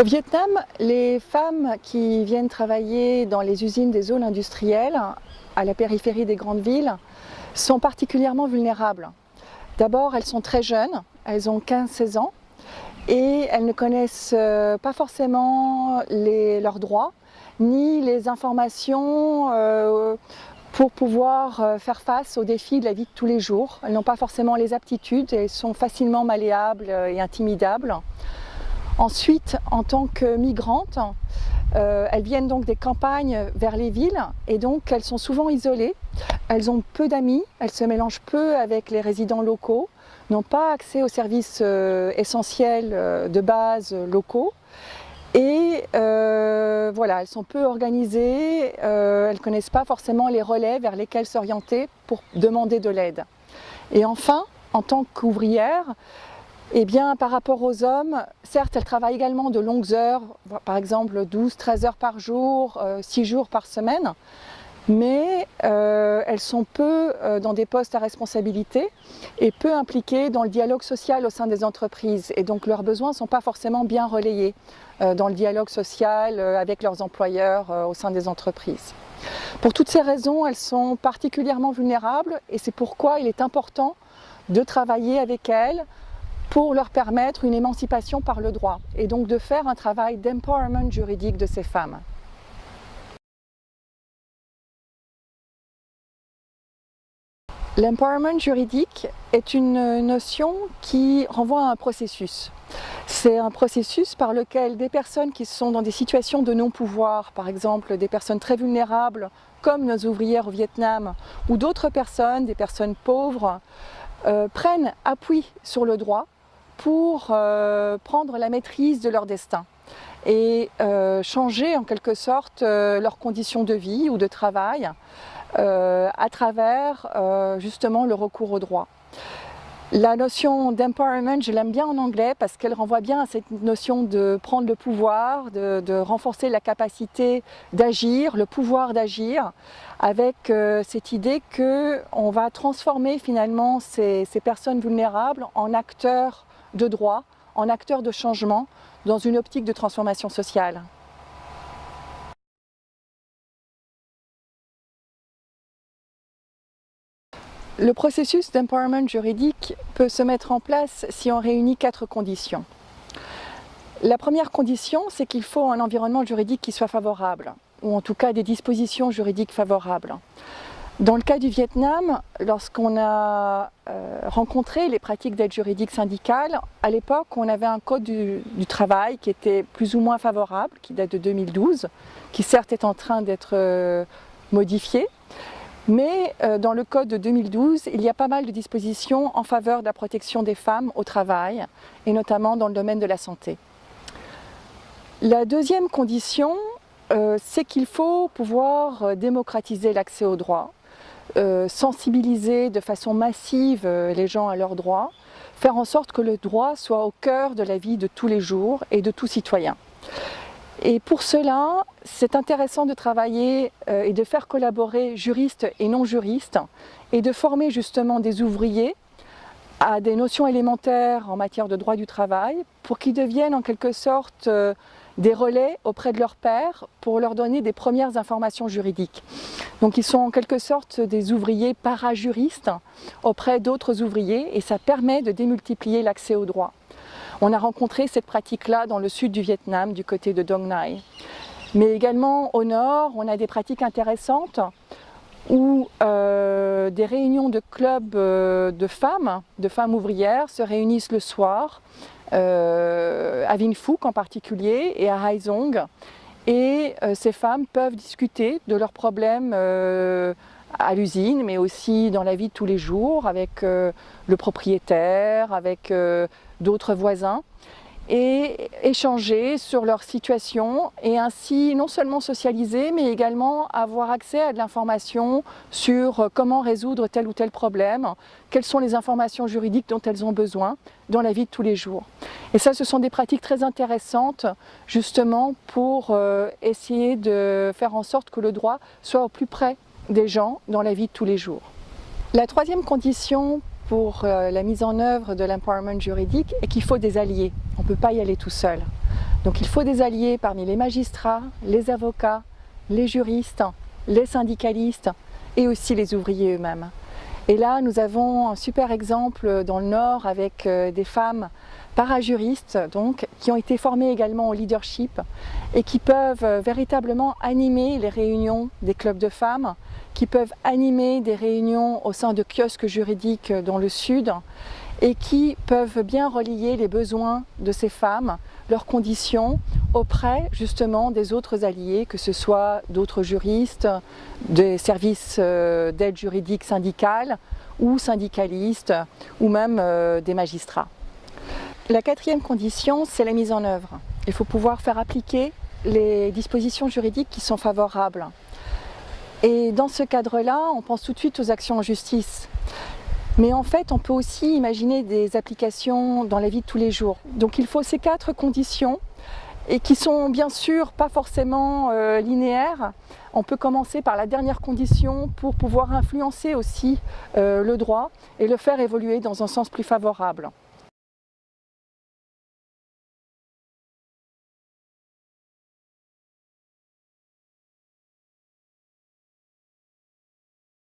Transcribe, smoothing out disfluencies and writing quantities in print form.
Au Vietnam, les femmes qui viennent travailler dans les usines des zones industrielles, à la périphérie des grandes villes, sont particulièrement vulnérables. D'abord, elles sont très jeunes, elles ont 15-16 ans, et elles ne connaissent pas forcément leurs droits, ni les informations pour pouvoir faire face aux défis de la vie de tous les jours. Elles n'ont pas forcément les aptitudes et elles sont facilement malléables et intimidables. Ensuite, en tant que migrantes, elles viennent donc des campagnes vers les villes et donc elles sont souvent isolées. Elles ont peu d'amis, elles se mélangent peu avec les résidents locaux, n'ont pas accès aux services essentiels de base locaux. Et voilà, elles sont peu organisées, elles ne connaissent pas forcément les relais vers lesquels s'orienter pour demander de l'aide. Et enfin, en tant qu'ouvrières, eh bien, par rapport aux hommes, certes, elles travaillent également de longues heures, par exemple 12-13 heures par jour, 6 jours par semaine, mais elles sont peu dans des postes à responsabilité et peu impliquées dans le dialogue social au sein des entreprises. Et donc leurs besoins ne sont pas forcément bien relayés dans le dialogue social avec leurs employeurs au sein des entreprises. Pour toutes ces raisons, elles sont particulièrement vulnérables et c'est pourquoi il est important de travailler avec elles pour leur permettre une émancipation par le droit et donc de faire un travail d'empowerment juridique de ces femmes. L'empowerment juridique est une notion qui renvoie à un processus. C'est un processus par lequel des personnes qui sont dans des situations de non-pouvoir, par exemple des personnes très vulnérables comme nos ouvrières au Vietnam ou d'autres personnes, des personnes pauvres, prennent appui sur le droit pour prendre la maîtrise de leur destin et changer en quelque sorte leurs conditions de vie ou de travail à travers justement le recours au droit. La notion d'empowerment, je l'aime bien en anglais parce qu'elle renvoie bien à cette notion de prendre le pouvoir, de renforcer la capacité d'agir, le pouvoir d'agir, avec cette idée qu'on va transformer finalement ces personnes vulnérables en acteurs de droit, en acteurs de changement dans une optique de transformation sociale. Le processus d'empowerment juridique peut se mettre en place si on réunit 4 conditions. La première condition, c'est qu'il faut un environnement juridique qui soit favorable, ou en tout cas des dispositions juridiques favorables. Dans le cas du Vietnam, lorsqu'on a rencontré les pratiques d'aide juridique syndicale, à l'époque on avait un code du travail qui était plus ou moins favorable, qui date de 2012, qui certes est en train d'être modifié. Mais dans le code de 2012, il y a pas mal de dispositions en faveur de la protection des femmes au travail, et notamment dans le domaine de la santé. La deuxième condition, c'est qu'il faut pouvoir démocratiser l'accès aux droits, sensibiliser de façon massive les gens à leurs droits, faire en sorte que le droit soit au cœur de la vie de tous les jours et de tout citoyen. Et pour cela, c'est intéressant de travailler et de faire collaborer juristes et non-juristes et de former justement des ouvriers à des notions élémentaires en matière de droit du travail pour qu'ils deviennent en quelque sorte des relais auprès de leurs pairs pour leur donner des premières informations juridiques. Donc ils sont en quelque sorte des ouvriers parajuristes auprès d'autres ouvriers et ça permet de démultiplier l'accès au droit. On a rencontré cette pratique-là dans le sud du Vietnam, du côté de Dong Nai. Mais également au nord, on a des pratiques intéressantes où des réunions de clubs de femmes ouvrières se réunissent le soir, à Vinh Phuc en particulier et à Hai Dong. Et ces femmes peuvent discuter de leurs problèmes à l'usine, mais aussi dans la vie de tous les jours, avec le propriétaire, avec d'autres voisins, et échanger sur leur situation et ainsi non seulement socialiser, mais également avoir accès à de l'information sur comment résoudre tel ou tel problème, quelles sont les informations juridiques dont elles ont besoin dans la vie de tous les jours. Et ça, ce sont des pratiques très intéressantes justement pour essayer de faire en sorte que le droit soit au plus près des gens dans la vie de tous les jours. La troisième condition pour la mise en œuvre de l'empowerment juridique est qu'il faut des alliés. On ne peut pas y aller tout seul. Donc il faut des alliés parmi les magistrats, les avocats, les juristes, les syndicalistes et aussi les ouvriers eux-mêmes. Et là, nous avons un super exemple dans le Nord avec des femmes parajuristes donc, qui ont été formées également au leadership et qui peuvent véritablement animer les réunions des clubs de femmes, qui peuvent animer des réunions au sein de kiosques juridiques dans le Sud et qui peuvent bien relier les besoins de ces femmes, leurs conditions, auprès justement des autres alliés, que ce soit d'autres juristes, des services d'aide juridique syndicale ou syndicalistes, ou même des magistrats. La quatrième condition, c'est la mise en œuvre. Il faut pouvoir faire appliquer les dispositions juridiques qui sont favorables. Et dans ce cadre-là, on pense tout de suite aux actions en justice. Mais en fait, on peut aussi imaginer des applications dans la vie de tous les jours. Donc il faut ces 4 conditions, et qui sont bien sûr pas forcément linéaires. On peut commencer par la dernière condition pour pouvoir influencer aussi le droit et le faire évoluer dans un sens plus favorable.